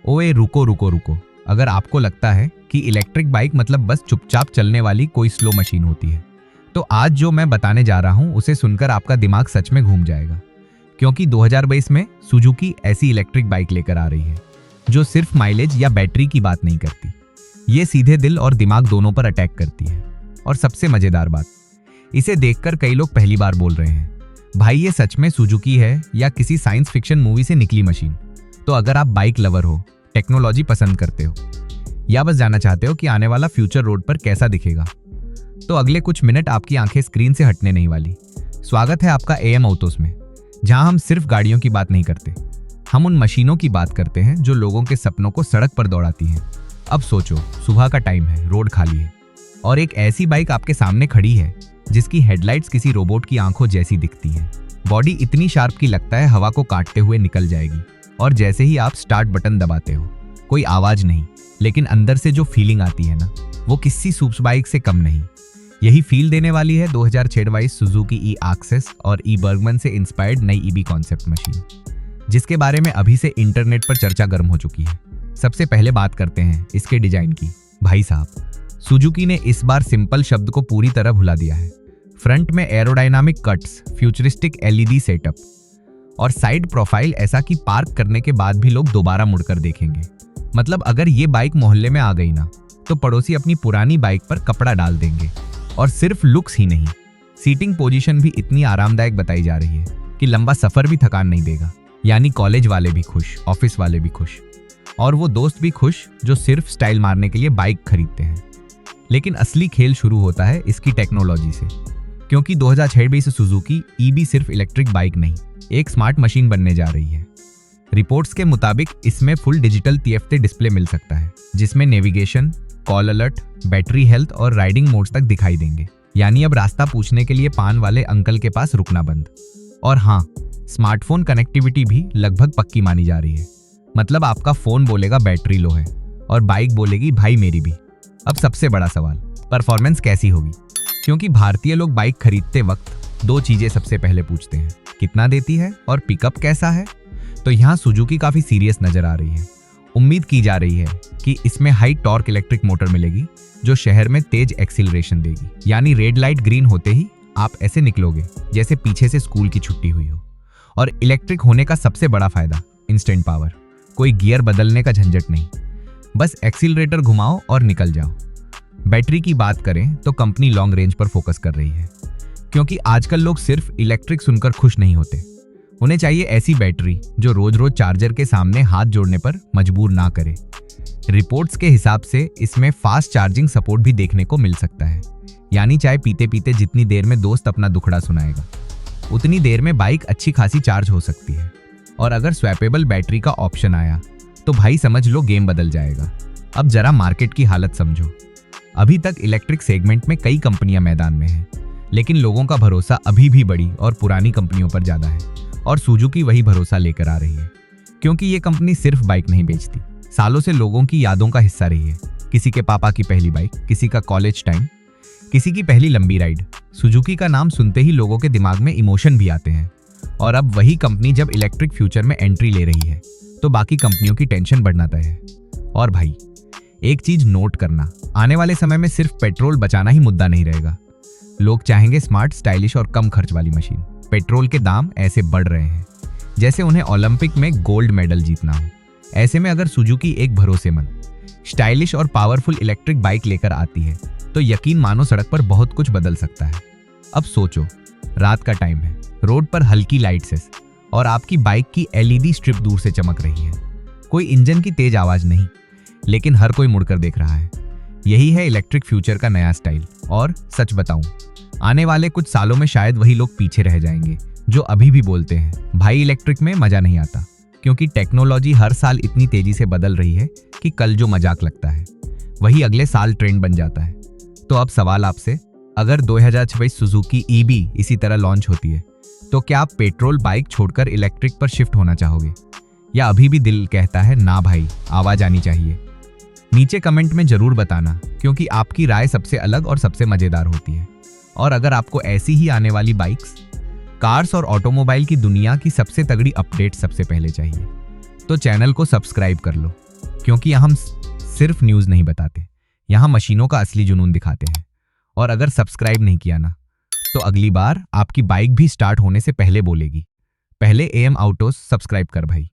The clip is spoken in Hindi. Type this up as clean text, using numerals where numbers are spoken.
ओए रुको रुको रुको, अगर आपको लगता है कि इलेक्ट्रिक बाइक मतलब बस चुपचाप चलने वाली कोई स्लो मशीन होती है, तो आज जो मैं बताने जा रहा हूं उसे सुनकर आपका दिमाग सच में घूम जाएगा। क्योंकि 2022 में सुजुकी ऐसी इलेक्ट्रिक बाइक लेकर आ रही है जो सिर्फ माइलेज या बैटरी की बात नहीं करती, ये सीधे दिल और दिमाग दोनों पर अटैक करती है। और सबसे मजेदार बात, इसे देखकर कई लोग पहली बार बोल रहे हैं, भाई ये सच में सुजुकी है या किसी साइंस फिक्शन मूवी से निकली मशीन। तो अगर आप बाइक लवर हो, टेक्नोलॉजी पसंद करते हो या बस जानना चाहते हो कि आने वाला फ्यूचर रोड पर कैसा दिखेगा, तो अगले कुछ मिनट आपकी आंखें स्क्रीन से हटने नहीं वाली। स्वागत है आपका एएम ऑटोस में, जहां हम सिर्फ गाड़ियों की बात नहीं करते, हम उन मशीनों की बात करते हैं जो लोगों के सपनों को सड़क पर दौड़ाती हैं। अब सोचो, सुबह का टाइम है, रोड खाली है और एक ऐसी बाइक आपके सामने खड़ी है जिसकी हेडलाइट्स किसी रोबोट की आंखों जैसी दिखती हैं। बॉडी इतनी शार्प की लगता है हवा को काटते हुए निकल जाएगी, और जैसे ही आप स्टार्ट बटन दबाते हो, कोई आवाज नहीं, लेकिन अंदर से जो फीलिंग आती है ना, वो किसी सुपर बाइक से कम नहीं। यही फील देने वाली है 2026 सुजुकी ई एक्सेस और ई बर्गमन से इंस्पायर्ड नई ईबी कॉन्सेप्ट मशीन, जिसके बारे में अभी से इंटरनेट पर चर्चा गर्म हो चुकी है। सबसे पहले बात करते हैं इसके डिजाइन की। भाई साहब, सुजुकी ने इस बार सिंपल शब्द को पूरी तरह भुला दिया है। फ्रंट में aerodynamic cuts, futuristic LED setup और साइड प्रोफाइल ऐसा कि पार्क करने के बाद भी लोग दोबारा मुड़कर देखेंगे। मतलब अगर ये बाइक मोहल्ले में आ गई ना, तो पड़ोसी अपनी पुरानी बाइक पर कपड़ा डाल देंगे। और सिर्फ लुक्स ही नहीं, सीटिंग पोजीशन भी इतनी आरामदायक बताई जा रही है कि लंबा सफर भी थकान नहीं देगा। यानी कॉलेज वाले भी खुश, ऑफिस वाले भी खुश, और वो दोस्त भी खुश जो सिर्फ स्टाइल मारने के लिए बाइक खरीदते हैं। लेकिन असली खेल शुरू होता है इसकी टेक्नोलॉजी से, क्योंकि 2026 सुजुकी ईबी सिर्फ इलेक्ट्रिक बाइक नहीं, एक स्मार्ट मशीन बनने जा रही है। रिपोर्ट्स के मुताबिक इसमें फुल डिजिटल TFT डिस्प्ले मिल सकता है, जिसमें navigation, call alert, battery health और राइडिंग मोड्स तक दिखाई देंगे। यानी अब रास्ता पूछने के लिए पान वाले अंकल के पास रुकना बंद। और हाँ, स्मार्टफोन कनेक्टिविटी भी लगभग पक्की मानी जा रही है। मतलब आपका फोन बोलेगा बैटरी लो है और बाइक बोलेगी भाई मेरी भी। अब सबसे बड़ा सवाल, परफॉर्मेंस कैसी होगी? क्योंकि भारतीय लोग बाइक खरीदते वक्त दो चीजें सबसे पहले पूछते हैं, कितना देती है और पिकअप कैसा है। तो यहाँ सुजुकी काफी सीरियस नजर आ रही है। उम्मीद की जा रही है कि इसमें हाई टॉर्क इलेक्ट्रिक मोटर मिलेगी जो शहर में तेज एक्सीलरेशन देगी। यानी रेड लाइट ग्रीन होते ही आप ऐसे निकलोगे जैसे पीछे से स्कूल की छुट्टी हुई हो। और इलेक्ट्रिक होने का सबसे बड़ा फायदा, इंस्टेंट पावर। कोई गियर बदलने का झंझट नहीं, बस एक्सीलरेटर घुमाओ और निकल जाओ। बैटरी की बात करें तो कंपनी लॉन्ग रेंज पर फोकस कर रही है, क्योंकि आजकल लोग सिर्फ इलेक्ट्रिक सुनकर खुश नहीं होते। उन्हें चाहिए ऐसी बैटरी जो रोज रोज चार्जर के सामने हाथ जोड़ने पर मजबूर ना करे। रिपोर्ट्स के हिसाब से इसमें फास्ट चार्जिंग सपोर्ट भी देखने को मिल सकता है। यानी चाय पीते पीते जितनी देर में दोस्त अपना दुखड़ा सुनाएगा, उतनी देर में बाइक अच्छी खासी चार्ज हो सकती है। और अगर स्वैपेबल बैटरी का ऑप्शन आया तो भाई समझ लो गेम बदल जाएगा। अब जरा मार्केट की हालत समझो। अभी तक इलेक्ट्रिक सेगमेंट में कई कंपनियां मैदान में हैं, लेकिन लोगों का भरोसा अभी भी बड़ी और पुरानी कंपनियों पर ज्यादा है। और सुजुकी वही भरोसा लेकर आ रही है, क्योंकि ये कंपनी सिर्फ बाइक नहीं बेचती, सालों से लोगों की यादों का हिस्सा रही है। किसी के पापा की पहली बाइक, किसी का कॉलेज टाइम, किसी की पहली लंबी राइड। सुजुकी का नाम सुनते ही लोगों के दिमाग में इमोशन भी आते हैं। और अब वही कंपनी जब इलेक्ट्रिक फ्यूचर में एंट्री ले रही है, तो बाकी कंपनियों की टेंशन बढ़ना तय है। और भाई एक चीज नोट करना, आने वाले समय में सिर्फ पेट्रोल बचाना ही मुद्दा नहीं रहेगा। लोग चाहेंगे स्मार्ट, स्टाइलिश और कम खर्च वाली मशीन। पेट्रोल के दाम ऐसे बढ़ रहे हैं जैसे उन्हें ओलंपिक में गोल्ड मेडल जीतना हो। ऐसे में अगर सुजुकी एक भरोसेमंद, स्टाइलिश और पावरफुल इलेक्ट्रिक बाइक लेकर आती है, तो यकीन मानो सड़क पर बहुत कुछ बदल सकता है। अब सोचो, रात का टाइम है, रोड पर हल्की लाइट्स है और आपकी बाइक की LED स्ट्रिप दूर से चमक रही है। कोई इंजन की तेज आवाज नहीं, लेकिन हर कोई मुड़कर देख रहा है। यही है इलेक्ट्रिक फ्यूचर का नया स्टाइल। और सच बताऊं, आने वाले कुछ सालों में शायद वही लोग पीछे रह जाएंगे जो अभी भी बोलते हैं भाई इलेक्ट्रिक में मजा नहीं आता। क्योंकि टेक्नोलॉजी हर साल इतनी तेजी से बदल रही है कि कल जो मजाक लगता है वही अगले साल ट्रेंड बन जाता है। तो अब सवाल आपसे, अगर 2026 सुजुकी ईबी इसी तरह लॉन्च होती है, तो क्या आप पेट्रोल बाइक छोड़कर इलेक्ट्रिक पर शिफ्ट होना चाहोगे, या अभी भी दिल कहता है ना भाई आवाज आनी चाहिए? नीचे कमेंट में जरूर बताना, क्योंकि आपकी राय सबसे अलग और सबसे मजेदार होती है। और अगर आपको ऐसी ही आने वाली बाइक्स, कार्स और ऑटोमोबाइल की दुनिया की सबसे तगड़ी अपडेट सबसे पहले चाहिए, तो चैनल को सब्सक्राइब कर लो क्योंकि हम सिर्फ न्यूज़ नहीं बताते, यहाँ मशीनों का असली जुनून दिखाते हैं। और अगर सब्सक्राइब नहीं किया ना, तो अगली बार आपकी बाइक भी स्टार्ट होने से पहले बोलेगी, पहले एएम ऑटोस सब्सक्राइब कर भाई।